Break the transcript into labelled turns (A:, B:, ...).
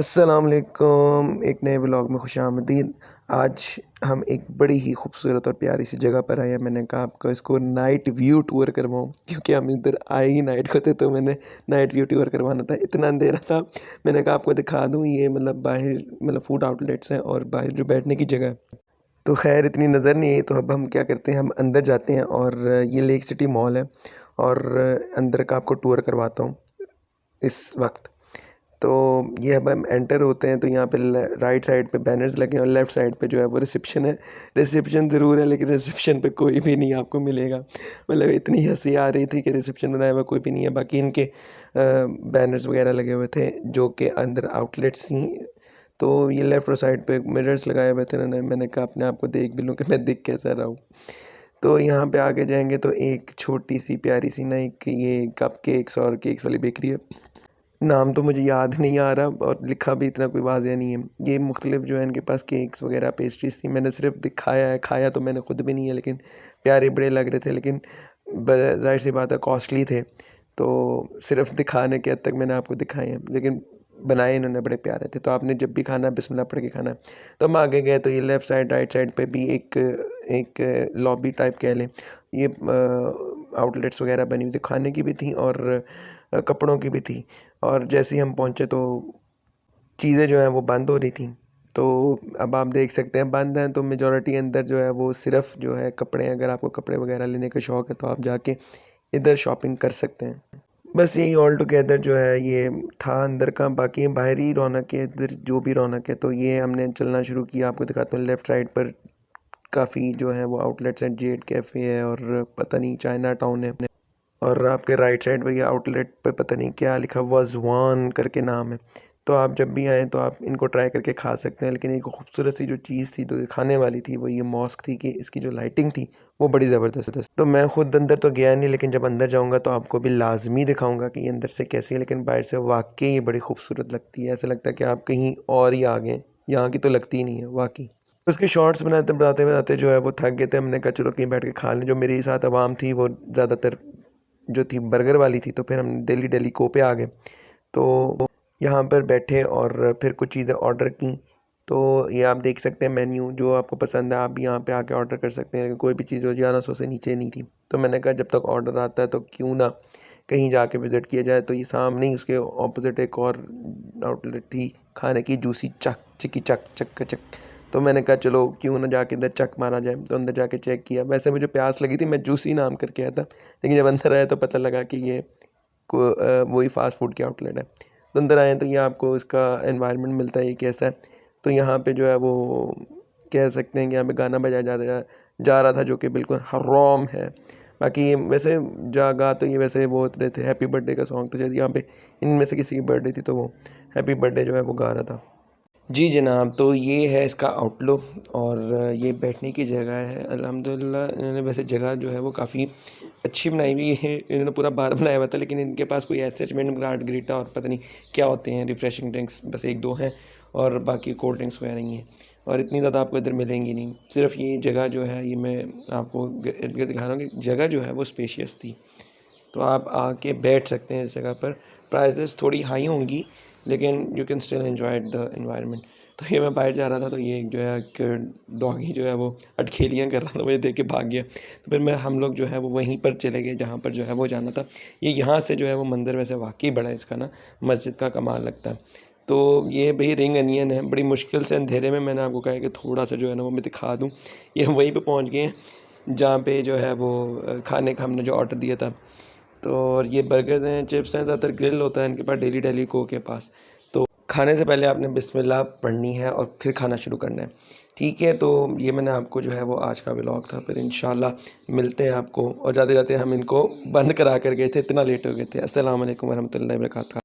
A: अस्सलाम वालेकुम। एक नए व्लॉग में खुशामदीद। आज हम एक बड़ी ही खूबसूरत और प्यारी सी जगह पर आए हैं। मैंने कहा आपको इसको नाइट व्यू टूर करवाऊँ, क्योंकि हम इधर आए ही नाइट को थे, तो मैंने नाइट व्यू टूर करवाना था। इतना अंधेरा था, मैंने कहा आपको दिखा दूँ। ये मतलब बाहर मतलब फूड आउटलेट्स हैं और बाहर जो बैठने की जगह है, तो खैर इतनी नज़र नहीं आई। तो अब हम क्या करते हैं, हम अंदर जाते हैं और ये लेक सिटी मॉल है और अंदर का आपको टूर करवाता हूँ इस वक्त। तो ये अब हम एंटर होते हैं तो यहाँ पे राइट साइड पे बैनर्स लगे हैं और लेफ़्ट साइड पे जो है वो रिसेप्शन है। रिसेप्शन ज़रूर है, लेकिन रिसेप्शन पे कोई भी नहीं आपको मिलेगा। मतलब इतनी हंसी आ रही थी कि रिसेप्शन बनाया हुआ कोई भी नहीं है। बाकी इनके बैनर्स वगैरह लगे हुए थे जो कि अंदर आउटलेट्स ही। तो ये लेफ़्ट और साइड पे मिरर्स लगाए हुए थे उन्होंने। मैंने कहा अपने आप को देख भी लूँ कि मैं दिख कैसा रहा हूँ। तो यहाँ पे आगे जाएंगे तो एक छोटी सी प्यारी सी ना एक ये कप केक्स और केक्स वाली बेकरी है। नाम तो मुझे याद नहीं आ रहा और लिखा भी इतना कोई वाज़िया नहीं है। ये मुख्तलिफ जो है इनके पास केक्स वगैरह पेस्ट्रीज़ थी। मैंने सिर्फ दिखाया है, खाया तो मैंने खुद भी नहीं है, लेकिन प्यारे बड़े लग रहे थे। लेकिन ज़ाहिर सी बात है कॉस्टली थे, तो सिर्फ दिखाने के हद तक मैंने आपको दिखाए हैं, लेकिन बनाए इन्होंने बड़े प्यारे थे। तो आपने जब भी खाना बिस्मिल्लाह पढ़ के खाना है। तो हम आगे गए तो ये लेफ़्ट साइड राइट साइड पे भी एक लॉबी टाइप कह लें, ये आउटलेट्स वगैरह बनी हुई थी, खाने की भी थी और कपड़ों की भी थी। और जैसे ही हम पहुँचे तो चीज़ें जो हैं वो बंद हो रही थी। तो अब आप देख सकते हैं बंद हैं, तो मेजॉरिटी अंदर जो है वो सिर्फ़ जो है कपड़े हैं। अगर आपको कपड़े वगैरह लेने का शौक़ है तो आप जाके इधर शॉपिंग कर सकते हैं। बस यही ऑल टुगेदर जो है ये था अंदर का। बाकी बाहरी रौनक है, इधर जो भी रौनक है। तो ये हमने चलना शुरू किया। आपको दिखाता हूँ लेफ़्ट साइड पर काफ़ी जो है वो आउटलेट्स हैं। जेड कैफ़े है और पता नहीं चाइना टाउन है। और आपके राइट साइड पे ये आउटलेट पे पता नहीं क्या लिखा हुआ, ज़ुआन करके नाम है। तो आप जब भी आएँ तो आप इनको ट्राई करके खा सकते हैं। लेकिन एक खूबसूरत सी जो चीज़ थी तो ये खाने वाली थी, वो ये मॉस्क थी कि इसकी जो लाइटिंग थी वो बड़ी ज़बरदस्त है। तो मैं खुद अंदर तो गया नहीं, लेकिन जब अंदर जाऊँगा तो आपको भी लाजमी दिखाऊँगा कि ये अंदर से कैसी है। लेकिन बाहर से वाकई ये बड़ी खूबसूरत लगती है। ऐसा लगता है कि आप कहीं और ही आ गए, यहाँ की तो लगती ही नहीं है वाकई। उसके शॉर्ट्स बनाते जो है वो थक गए थे। हमने कहा चलो कहीं बैठ के खा लें। जो मेरे साथ आवाम थी वो ज़्यादातर जो थी बर्गर वाली थी, तो फिर हम दिल्ली को पे आ गए। तो यहाँ पर बैठे और फिर कुछ चीज़ें ऑर्डर की। तो ये आप देख सकते हैं मेन्यू, जो आपको पसंद है आप भी यहाँ पे आके ऑर्डर कर सकते हैं। कोई भी चीज़ जो 1100 से नीचे नहीं थी। तो मैंने कहा जब तक ऑर्डर आता है तो क्यों ना कहीं जाके विज़िट किया जाए। तो ये सामने ही उसके ऑपोजिट एक और आउटलेट थी खाने की, जूसी चक चिकी चक चक चक। तो मैंने कहा चलो क्यों ना जाके इधर चक मारा जाए। तो अंदर जाके चेक किया। वैसे मुझे प्यास लगी थी, मैं जूसी नाम करके आया था, लेकिन जब अंदर आया तो पता लगा कि ये वही फ़ास्ट फूड की आउटलेट है। तो अंदर आए तो ये आपको इसका एनवायरनमेंट मिलता है ये कैसा है। तो यहाँ पे जो है वो कह सकते हैं कि यहाँ पे गाना बजाया जा रहा था, जो कि बिल्कुल हराम है। बाकी ये वैसे जगह तो ये वैसे वो होते थे, हैप्पी बर्थडे का सॉन्ग था शायद यहाँ पे, इनमें से किसी की बर्थडे थी तो वो हैप्पी बर्थडे जो है वो गा रहा था। जी जनाब, तो ये है इसका आउटलुक और ये बैठने की जगह है। अल्हम्दुलिल्लाह इन्होंने वैसे जगह जो है वो काफ़ी अच्छी बनाई हुई है। इन्होंने पूरा बार बनाया हुआ था, लेकिन इनके पास कोई ऐसे मार्गरीटा और पता नहीं क्या होते हैं रिफ़्रेशिंग ड्रिंक्स, बस एक दो हैं और बाकी कोल्ड ड्रिंक्स वगैरह ही हैं। और इतनी ज़्यादा आपको इधर मिलेंगी नहीं। सिर्फ ये जगह जो है ये मैं आपको इर्द गिर्द दिखा रहा हूँ कि जगह जो है वो स्पेशियस थी। तो आप आके बैठ सकते हैं इस जगह पर। प्राइसेस थोड़ी हाई होंगी, लेकिन you can still enjoy the environment. तो ये मैं बाहर जा रहा था तो ये जो है एक डॉगी जो है वो अटखेलियाँ कर रहा था, मुझे देख के भाग गया। तो फिर हम लोग जो है वो वहीं पर चले गए जहाँ पर जो है वो जाना था। ये यहाँ से जो है वो मंदिर वैसे वाकई बड़ा है इसका ना, मस्जिद का कमाल लगता है। तो ये भाई रिंग अनियन है। बड़ी मुश्किल से अंधेरे में मैंने आपको कहा कि थोड़ा सा जो है ना वो मैं दिखा दूँ। ये हम वहीं पर पहुँच गए हैं जहाँ पे जो है वो खाने का हमने जो ऑर्डर दिया था। तो और ये बर्गर्स हैं, चिप्स हैं, ज़्यादातर ग्रिल होता है इनके पास, डेली को के पास। तो खाने से पहले आपने बिस्मिल्लाह पढ़नी है और फिर खाना शुरू करना है। ठीक है, तो ये मैंने आपको जो है वो आज का व्लॉग था। फिर इंशाल्लाह मिलते हैं आपको। और जाते-जाते हम इनको बंद करा कर गए थे, इतना लेट हो गए थे। अस्सलाम वालेकुम वरहमतुल्लाहि वबरकातुहू।